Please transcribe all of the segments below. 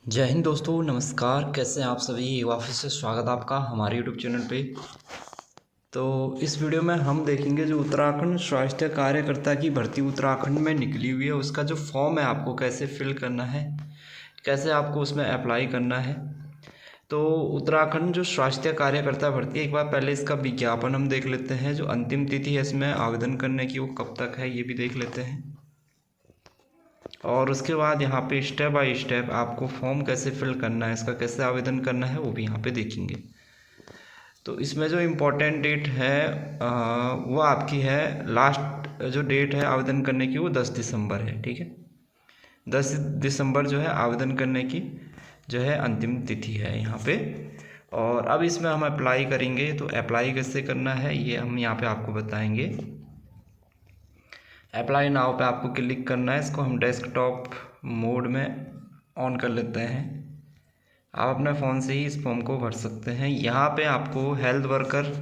जय हिंद दोस्तों, नमस्कार। कैसे हैं आप सभी। एक बार फिर से स्वागत है आपका हमारे यूट्यूब चैनल पे। तो इस वीडियो में हम देखेंगे जो उत्तराखंड स्वास्थ्य कार्यकर्ता की भर्ती उत्तराखंड में निकली हुई है, उसका जो फॉर्म है आपको कैसे फिल करना है, कैसे आपको उसमें अप्लाई करना है। तो उत्तराखंड जो स्वास्थ्य कार्यकर्ता भर्ती है, एक बार पहले इसका विज्ञापन हम देख लेते हैं। जो अंतिम तिथि है इसमें आवेदन करने की वो कब तक है ये भी देख लेते हैं। और उसके बाद यहाँ पे स्टेप बाय स्टेप आपको फॉर्म कैसे फिल करना है, इसका कैसे आवेदन करना है वो भी यहाँ पे देखेंगे। तो इसमें जो इम्पोर्टेंट डेट है वो आपकी है, लास्ट जो डेट है आवेदन करने की वो 10 दिसंबर है। ठीक है, 10 दिसंबर जो है आवेदन करने की जो है अंतिम तिथि है यहाँ पे। और अब इसमें हम अप्लाई करेंगे, तो अप्लाई कैसे करना है ये हम यहाँ पे आपको बताएंगे। अप्लाई नाउ पे आपको क्लिक करना है। इसको हम डेस्कटॉप मोड में ऑन कर लेते हैं। आप अपने फ़ोन से ही इस फॉर्म को भर सकते हैं। यहाँ पे आपको हेल्थ वर्कर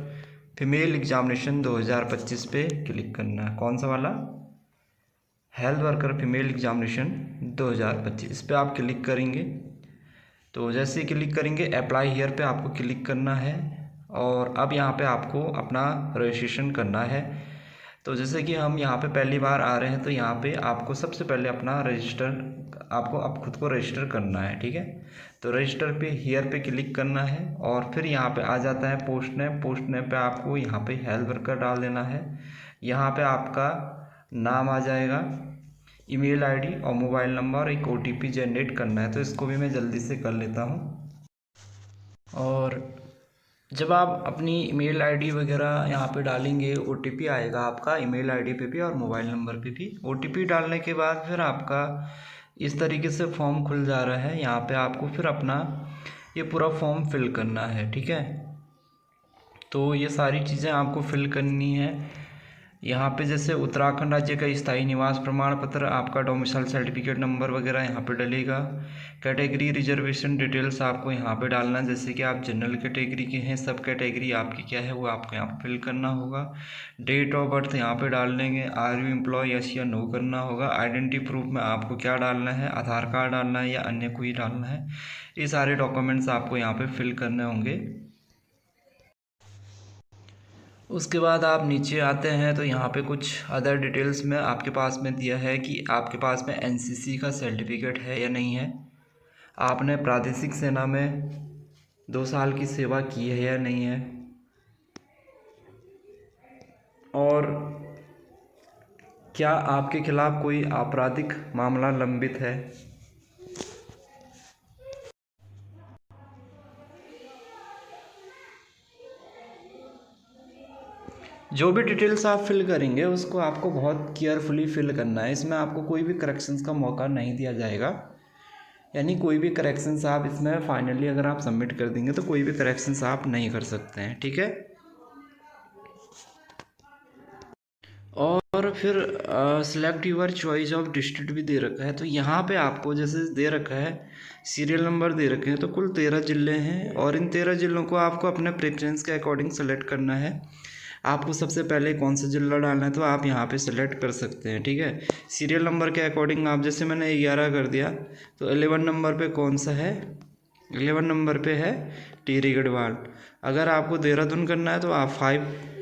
फीमेल एग्जामिनेशन 2025 पे क्लिक करना है। कौन सा वाला? हेल्थ वर्कर फीमेल एग्जामिनेशन 2025, इस पर आप क्लिक करेंगे। तो जैसे ही क्लिक करेंगे अप्लाई हियर पे आपको क्लिक करना है। और अब यहाँ पे आपको अपना रजिस्ट्रेशन करना है। तो जैसे कि हम यहाँ पे पहली बार आ रहे हैं, तो यहाँ पे आपको सबसे पहले अपना आपको अब खुद को रजिस्टर करना है। ठीक है, तो रजिस्टर पे हियर पे क्लिक करना है। और फिर यहाँ पे आ जाता है पोस्ट नेम। पोस्ट नेम पे आपको यहाँ पे हेल्थ वर्कर डाल देना है। यहाँ पे आपका नाम आ जाएगा, ईमेल आईडी और मोबाइल नंबर और एक ओटीपी जनरेट करना है। तो इसको भी मैं जल्दी से कर लेता हूँ। और जब आप अपनी ईमेल आईडी वगैरह यहाँ पे डालेंगे, ओटीपी आएगा आपका ईमेल आईडी पे भी और मोबाइल नंबर पे भी। ओटीपी डालने के बाद फिर आपका इस तरीके से फॉर्म खुल जा रहा है। यहाँ पे आपको फिर अपना ये पूरा फॉर्म फिल करना है। ठीक है, तो ये सारी चीज़ें आपको फिल करनी है। यहाँ पे जैसे उत्तराखंड राज्य का स्थायी निवास प्रमाण पत्र, आपका डोमिसाइल सर्टिफिकेट नंबर वगैरह यहाँ पे डलेगा। कैटेगरी रिजर्वेशन डिटेल्स आपको यहाँ पे डालना, जैसे कि आप जनरल कैटेगरी के हैं, सब कैटेगरी आपकी क्या है वो आपको यहाँ पे फिल करना होगा। डेट ऑफ बर्थ यहाँ पे डाल देंगे। आर यू एम्प्लॉय, यस या नो करना होगा। आइडेंटिटी प्रूफ में आपको क्या डालना है, आधार कार्ड डालना है या अन्य कोई डालना है। ये सारे डॉक्यूमेंट्स आपको यहाँ पे फिल करने होंगे। उसके बाद आप नीचे आते हैं तो यहाँ पे कुछ अदर डिटेल्स में आपके पास में दिया है कि आपके पास में एनसीसी का सर्टिफिकेट है या नहीं है, आपने प्रादेशिक सेना में 2 साल की सेवा की है या नहीं है, और क्या आपके खिलाफ़ कोई आपराधिक मामला लंबित है। जो भी डिटेल्स आप फिल करेंगे उसको आपको बहुत केयरफुली फिल करना है। इसमें आपको कोई भी करेक्शंस का मौका नहीं दिया जाएगा, यानी कोई भी करेक्शंस आप इसमें फाइनली अगर आप सबमिट कर देंगे तो कोई भी करेक्शंस आप नहीं कर सकते हैं। ठीक है, और फिर select your choice of district भी दे रखा है। तो यहाँ पे आपको जैसे दे रखा है सीरियल नंबर दे रखे हैं, तो कुल 13 ज़िले हैं और इन 13 ज़िलों को आपको अपने प्रेफरेंस के अकॉर्डिंग सेलेक्ट करना है। आपको सबसे पहले कौन सा ज़िला डालना है तो आप यहाँ पे सेलेक्ट कर सकते हैं। ठीक है, सीरियल नंबर के अकॉर्डिंग आप, जैसे मैंने 11 कर दिया तो 11 नंबर पे कौन सा है, 11 नंबर पे है टिहरी गढ़वाल। अगर आपको देहरादून करना है तो आप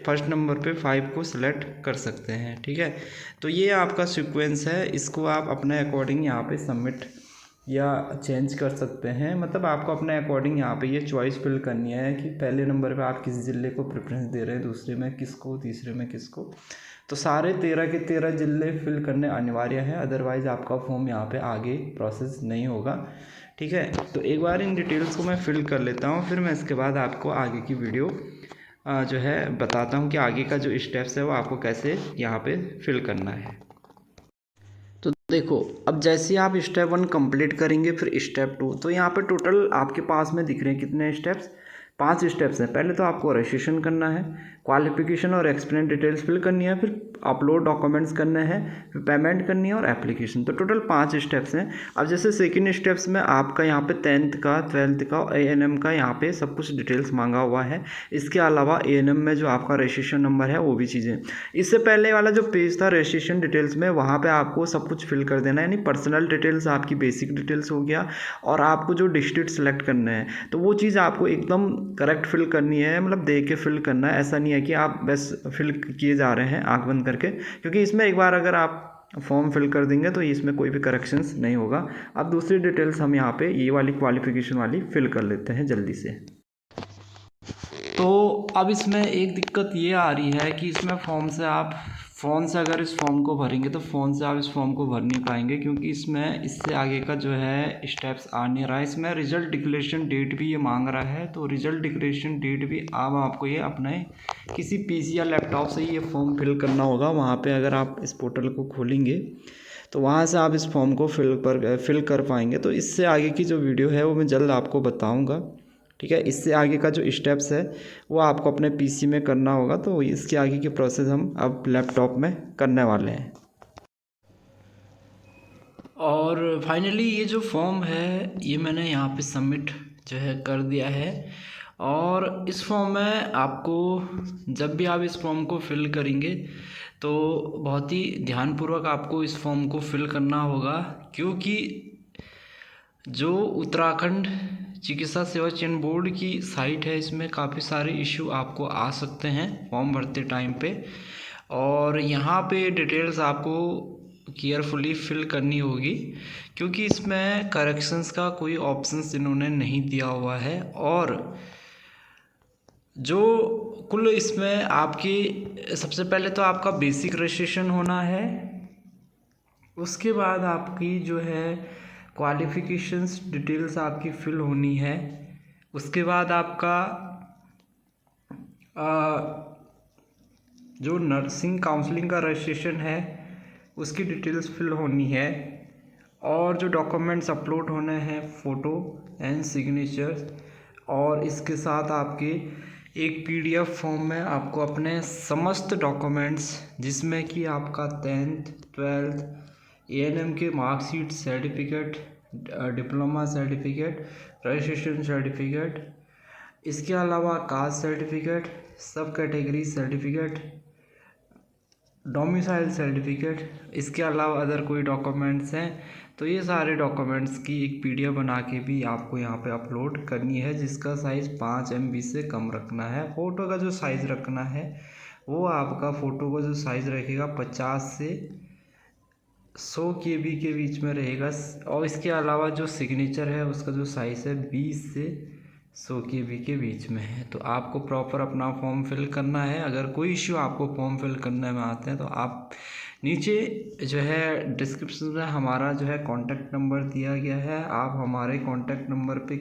फर्स्ट नंबर पे 5 को सिलेक्ट कर सकते हैं। ठीक है, तो ये आपका सीक्वेंस है, इसको आप अपने अकॉर्डिंग यहाँ पे सबमिट या चेंज कर सकते हैं। मतलब आपको अपने अकॉर्डिंग यहाँ पे ये चॉइस फिल करनी है कि पहले नंबर पे आप किस ज़िले को प्रेफरेंस दे रहे हैं, दूसरे में किसको, तीसरे में किसको। तो सारे 13 के 13 ज़िले फिल करने अनिवार्य है, अदरवाइज़ आपका फॉर्म यहाँ पे आगे प्रोसेस नहीं होगा। ठीक है, तो एक बार इन डिटेल्स को मैं फिल कर लेता हूँ, फिर मैं इसके बाद आपको आगे की वीडियो जो है बताता हूँ कि आगे का जो स्टेप्स है वो आपको कैसे यहाँ पे फिल करना है। तो देखो, अब जैसे आप स्टेप 1 कंप्लीट करेंगे फिर स्टेप 2, तो यहाँ पे टोटल आपके पास में दिख रहे हैं कितने स्टेप्स, 5 स्टेप्स हैं। पहले तो आपको रजिस्ट्रेशन करना है, क्वालिफिकेशन और एक्सपीरियंस डिटेल्स फिल करनी है, फिर अपलोड डॉक्यूमेंट्स करने हैं, फिर पेमेंट करनी है और एप्लीकेशन। तो टोटल 5 स्टेप्स हैं। अब जैसे सेकंड स्टेप्स में आपका यहाँ पे 10th का 12th का A&M का यहाँ पे सब कुछ डिटेल्स मांगा हुआ है। इसके अलावा A&M में जो आपका रजिस्ट्रेशन नंबर है वो भी चीज़ें। इससे पहले वाला जो पेज था रजिस्ट्रेशन डिटेल्स में, वहाँ पर आपको सब कुछ फिल कर देना है, यानी पर्सनल डिटेल्स, आपकी बेसिक डिटेल्स हो गया, और आपको जो डिस्ट्रिक्ट सेलेक्ट करना है तो वो चीज़ आपको एकदम करेक्ट फिल करनी है, मतलब देख के फिल करना है। ऐसा नहीं है कि आप बस फिल किए जा रहे हैं आंख बंद करके, क्योंकि इसमें एक बार अगर आप फॉर्म फिल कर देंगे तो इसमें कोई भी करेक्शंस नहीं होगा। अब दूसरी डिटेल्स हम यहाँ पे ये वाली क्वालिफिकेशन वाली फिल कर लेते हैं जल्दी से। तो अब इसमें एक दिक्कत ये आ रही है कि इसमें फ़ोन से अगर इस फॉर्म को भरेंगे तो फ़ोन से आप इस फॉर्म को भर नहीं पाएंगे, क्योंकि इसमें इससे आगे का जो है स्टेप्स आ नहीं रहा है। इसमें रिज़ल्ट डिक्लेरेशन डेट भी ये मांग रहा है, तो रिज़ल्ट डिक्लेरेशन डेट भी अब आपको ये अपने किसी पीसी या लैपटॉप से ही ये फॉर्म फिल करना होगा। वहाँ पे अगर आप इस पोर्टल को खोलेंगे तो वहाँ से आप इस फॉर्म को फिल कर पाएंगे। तो इससे आगे की जो वीडियो है वो मैं जल्द आपको बताऊँगा, ठीक है। इससे आगे का जो स्टेप्स है वो आपको अपने पीसी में करना होगा, तो इसके आगे की प्रोसेस हम अब लैपटॉप में करने वाले हैं। और फाइनली ये जो फॉर्म है ये मैंने यहाँ पे सबमिट जो है कर दिया है। और इस फॉर्म में आपको जब भी आप इस फॉर्म को फिल करेंगे तो बहुत ही ध्यानपूर्वक आपको इस फॉर्म को फिल करना होगा, क्योंकि जो उत्तराखंड चिकित्सा सेवा चयन बोर्ड की साइट है इसमें काफ़ी सारे इशू आपको आ सकते हैं फॉर्म भरते टाइम पे, और यहाँ पे डिटेल्स आपको केयरफुली फिल करनी होगी, क्योंकि इसमें करेक्शंस का कोई ऑप्शंस इन्होंने नहीं दिया हुआ है। और जो कुल इसमें आपकी सबसे पहले तो आपका बेसिक रजिस्ट्रेशन होना है, उसके बाद आपकी जो है क्वालिफ़िकेशंस डिटेल्स आपकी फिल होनी है, उसके बाद आपका जो नर्सिंग काउंसलिंग का रजिस्ट्रेशन है उसकी डिटेल्स फिल होनी है, और जो डॉक्यूमेंट्स अपलोड होने हैं फ़ोटो एंड सिग्नेचर, और इसके साथ आपके एक PDF फॉर्म में आपको अपने समस्त डॉक्यूमेंट्स, जिसमें कि आपका 10th 12th A&M के marksheet, certificate, diploma certificate, registration certificate, इसके अलावा कास्ट सर्टिफिकेट, सब कैटेगरी सर्टिफिकेट, डोमिसाइल सर्टिफिकेट, इसके अलावा अदर कोई डॉक्यूमेंट्स हैं तो ये सारे डॉक्यूमेंट्स की एक PDF बना के भी आपको यहाँ पे अपलोड करनी है, जिसका साइज़ 5 MB से कम रखना है। फ़ोटो का जो साइज़ रखना है वो आपका फ़ोटो का जो साइज़ रखेगा 50 से 100 KB के बीच में रहेगा, और इसके अलावा जो सिग्नेचर है उसका जो साइज़ है 20 से 100 KB के बीच में है। तो आपको प्रॉपर अपना फॉर्म फिल करना है। अगर कोई इश्यू आपको फॉर्म फिल करने में आते हैं तो आप नीचे जो है डिस्क्रिप्शन में हमारा जो है कॉन्टैक्ट नंबर दिया गया है, आप हमारे कॉन्टैक्ट नंबर पे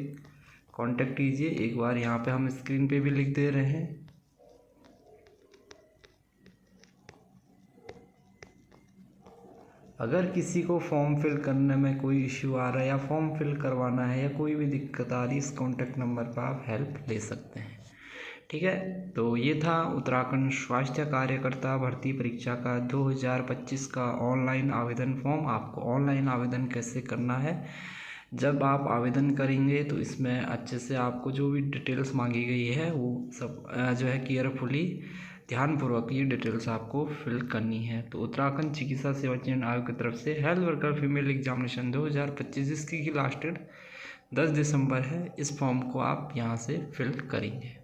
कॉन्टैक्ट कीजिए। एक बार यहाँ पे हम स्क्रीन पे भी लिख दे रहे हैं। अगर किसी को फॉर्म फिल करने में कोई इश्यू आ रहा है या फॉर्म फिल करवाना है या कोई भी दिक्कत आ रही है, इस कॉन्टैक्ट नंबर पर आप हेल्प ले सकते हैं, ठीक है। तो ये था उत्तराखंड स्वास्थ्य कार्यकर्ता भर्ती परीक्षा का 2025 का ऑनलाइन आवेदन फॉर्म। आपको ऑनलाइन आवेदन कैसे करना है, जब आप आवेदन करेंगे तो इसमें अच्छे से आपको जो भी डिटेल्स मांगी गई है वो सब जो है केयरफुली ध्यानपूर्वक ये डिटेल्स आपको फिल करनी है। तो उत्तराखंड चिकित्सा सेवा चयन आयोग की तरफ से हेल्थ वर्कर फीमेल एग्जामिनेशन 2025 जिसकी लास्ट डेट 10 दिसंबर है, इस फॉर्म को आप यहाँ से फिल करेंगे।